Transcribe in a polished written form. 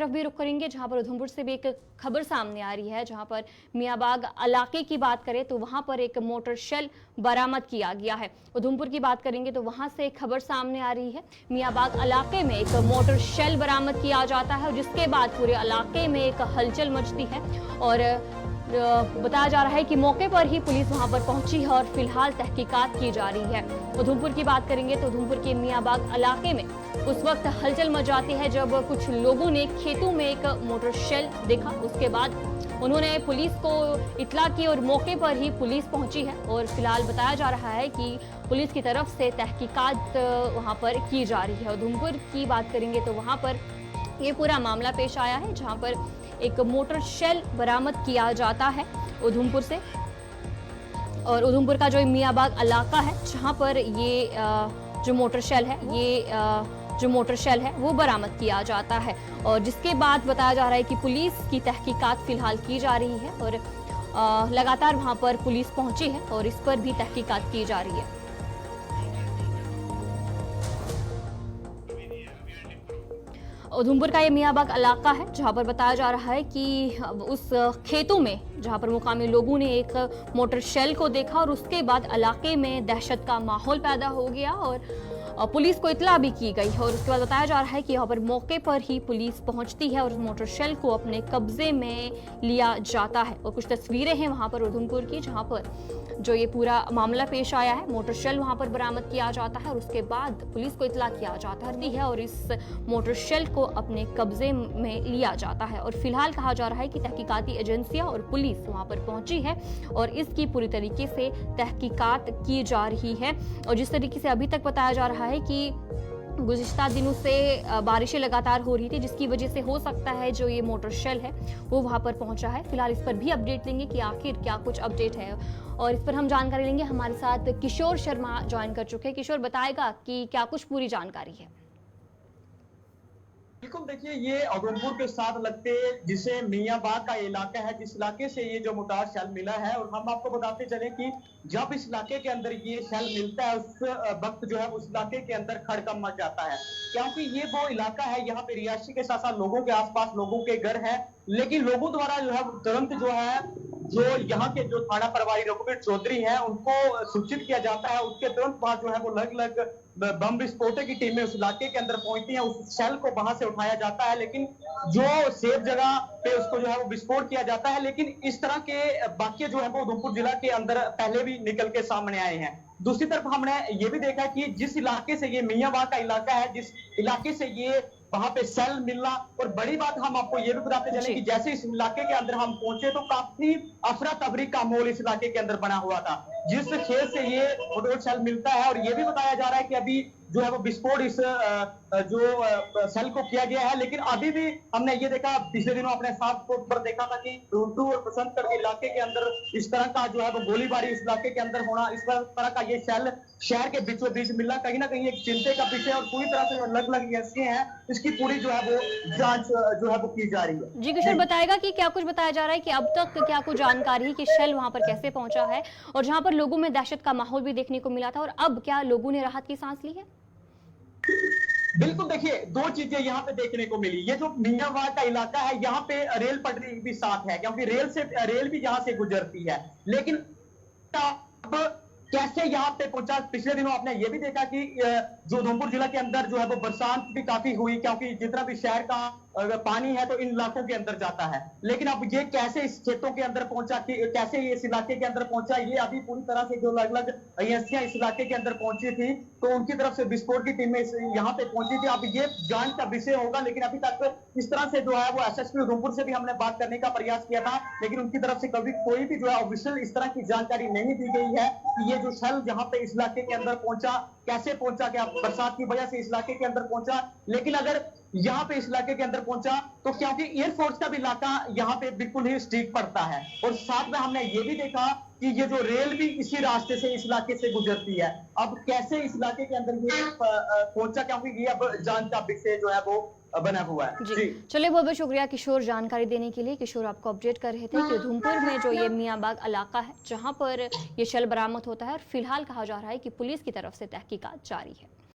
तरफ भी रुख करेंगे जहां पर उधमपुर से भी एक खबर सामने आ रही है, जहां पर मियांबाग इलाके की बात करें तो वहां पर एक मोटर शेल बरामद किया गया है। उधमपुर की बात करेंगे तो वहां से एक खबर सामने आ रही है, मियांबाग इलाके में एक मोटर शेल बरामद किया जाता है, जिसके बाद पूरे इलाके में एक हलचल मचती है और बताया जा रहा है कि मौके पर ही पुलिस वहां पर पहुंची है और फिलहाल तहकीकात की जा रही है। उधमपुर की बात करेंगे तो उधमपुर के मियांबाग इलाके में उस वक्त हलचल मच जाती है जब कुछ लोगों ने खेतों में एक मोटर शेल देखा। उसके बाद उन्होंने पुलिस को इत्तला की और मौके पर ही पुलिस पहुंची है और फिलहाल बताया जा रहा है कि पुलिस की तरफ से तहकीकात वहां पर की जा रही है। उधमपुर की बात करेंगे तो वहां पर ये पूरा मामला पेश आया है, जहां पर एक मोटर शेल बरामद किया जाता है उधमपुर से, और उधमपुर का जो मियांबाग इलाका है जहां पर ये जो मोटर शेल है वो बरामद किया जाता है और जिसके बाद बताया जा रहा है कि पुलिस की तहकीकात फिलहाल की जा रही है और लगातार वहां पर पुलिस पहुंची है और इस पर भी तहकीकात की जा रही है। उधमपुर का ये मियांबाग इलाका है जहां पर बताया जा रहा है कि उस खेतों में जहां पर मुकामी लोगों ने एक मोटर शेल को देखा और उसके बाद इलाके में दहशत का माहौल पैदा हो गया और पुलिस को इत्तला भी की गई है और उसके बाद बताया जा रहा है कि यहाँ पर मौके पर ही पुलिस पहुंचती है और मोटर शेल को अपने कब्जे में लिया जाता है। और कुछ तस्वीरें हैं वहां पर उधमपुर की, जहां पर जो ये पूरा मामला पेश आया है, मोटर शेल वहां पर बरामद किया जाता है और उसके बाद पुलिस को इत्तला किया जाता है और इस मोटर शेल को अपने कब्जे में लिया जाता है। और फिलहाल कहा जा रहा है कि तहकीकाती एजेंसियां और पुलिस वहां पर पहुंची है और इसकी पूरी तरीके से तहकीकात की जा रही है। और जिस तरीके से अभी तक बताया जा रहा है कि गुज़िश्ता दिनों से बारिशें लगातार हो रही थी, जिसकी वजह से हो सकता है जो ये मोटर शेल है वो वहां पर पहुंचा है। फिलहाल इस पर भी अपडेट लेंगे कि आखिर क्या कुछ अपडेट है और इस पर हम जानकारी लेंगे। हमारे साथ किशोर शर्मा ज्वाइन कर चुके हैं। किशोर, बताएगा कि क्या कुछ पूरी जानकारी है? बिल्कुल, देखिए ये उधमपुर के साथ लगते जिसे मियांबाग का इलाका है, जिस इलाके से ये जो मोटार शेल मिला है, और हम आपको बताते चले कि जब इस इलाके के अंदर ये शेल मिलता है उस वक्त जो है उस इलाके के अंदर खड़कम मच जाता है, क्योंकि ये वो इलाका है यहाँ पे रिहायशी के साथ साथ लोगों के आसपास लोगों के घर है, लेकिन लोगों द्वारा जो है तुरंत जो है जो यहाँ के जो थाना प्रभारी रघुवीर चौधरी है उनको सूचित किया जाता है। उसके तुरंत बाद जो है वो अलग अलग बम विस्फोटक की टीमें उस इलाके के अंदर पहुंचती हैं, उस शेल को वहां से उठाया जाता है, लेकिन जो सेफ जगह पे उसको जो है वो विस्फोट किया जाता है। लेकिन इस तरह के वाक्य जो है वो उधमपुर जिला के अंदर पहले भी निकल के सामने आए हैं। दूसरी तरफ हमने ये भी देखा कि जिस इलाके से ये मियांबाग का इलाका है, जिस इलाके से ये वहां पे सेल मिलना, और बड़ी बात हम आपको ये भी बताते चले कि जैसे इस इलाके के अंदर हम पहुंचे तो काफी अफरा तफरी का माहौल इस इलाके के अंदर बना हुआ था, जिस खेत से ये मोटर सेल मिलता है। और ये भी बताया जा रहा है कि अभी जो है वो विस्फोट इस जो सेल को किया गया है, लेकिन अभी भी हमने ये देखा, पिछले दिनों अपने साथ पर देखा था कि टूटू और बसंतगढ़ के इलाके के अंदर इस तरह का जो है वो गोलीबारी इस इलाके के अंदर होना, इस तरह का ये सेल शहर के बीचों बीच मिलना कहीं ना कहीं एक चिंता का विषय और पूरी तरह से अलग अलग एजेंसी हैं, इसकी पूरी जो है वो जांच जो है वो की जा रही है। जी किशोर, बताएगा कि क्या कुछ बताया जा रहा है कि अब तक क्या कुछ जानकारी है कि शेल वहां पर कैसे पहुंचा है और जहां पर लोगों में दहशत का माहौल भी देखने को मिला था, और अब क्या लोगों ने राहत की सांस ली है? बिल्कुल, देखिए दो चीजें यहाँ पे देखने को मिली। ये जो मियांबाग का इलाका है यहाँ पे रेल पटरी भी साथ है, क्योंकि रेल भी यहाँ से गुजरती है, लेकिन अब कैसे यहाँ पे पहुंचा? पिछले दिनों आपने ये भी देखा कि जो उधमपुर जिला के अंदर जो है वो बरसात भी काफी हुई, क्योंकि जितना भी शहर का पानी है तो इन इलाकों के अंदर जाता है, लेकिन अब ये कैसे इस क्षेत्रों के अंदर पहुंचा, कैसे ये इस इलाके के अंदर पहुंचा, ये अभी पूरी तरह से जो अलग अलग एजेंसियां इस इलाके के अंदर पहुंची थी तो उनकी तरफ से विस्फोट की टीमें यहाँ पे पहुंची थी। अब ये जांच का विषय होगा, लेकिन अभी तक इस तरह से जो है वो एसएसपी उधमपुर से भी हमने बात करने का प्रयास किया था, लेकिन उनकी तरफ से कभी कोई भी जो है ऑफिशियल इस तरह की जानकारी नहीं दी गई है कि ये जो शेल जहां पे इस इलाके के अंदर पहुंचा, कैसे पहुंचा, क्या बरसात की वजह से इस इलाके के अंदर पहुंचा। लेकिन अगर यहाँ पे इस इलाके के अंदर पहुंचा तो क्योंकि एयरफोर्स का भी इलाका यहाँ पे बिल्कुल ही स्ट्रिक्ट पड़ता है, और साथ में हमने ये भी देखा कि ये जो रेल भी इसी रास्ते से इस इलाके से गुजरती है। अब कैसे इस इलाके के अंदर ये पहुंचा, क्योंकि ये अब जांच का विषय जो है वो बना हुआ है। जी चलिए, बहुत बहुत शुक्रिया किशोर जानकारी देने के लिए। किशोर आपको अपडेट कर रहे थे कि उधमपुर में जो ये मियांबाग इलाका है जहां पर ये शेल बरामद होता है और फिलहाल कहा जा रहा है कि पुलिस की तरफ से तहकीकात जारी है।